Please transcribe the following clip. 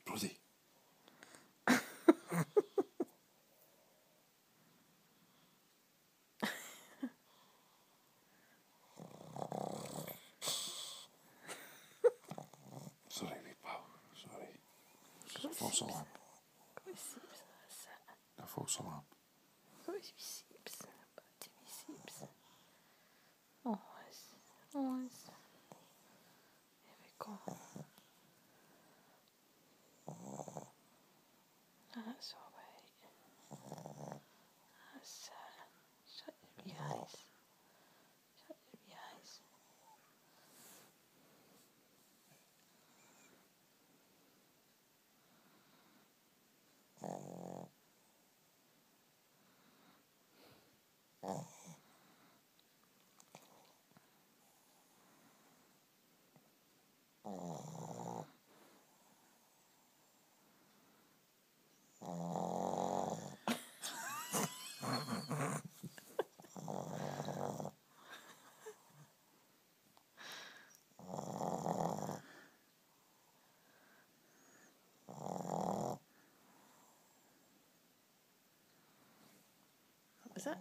Brodie. Sorry, wee pal. Sorry. It's a false alarm. A false alarm. Oh, here we go. That's alright. That's shut your wee eyes. Shut your wee eyes. What was that?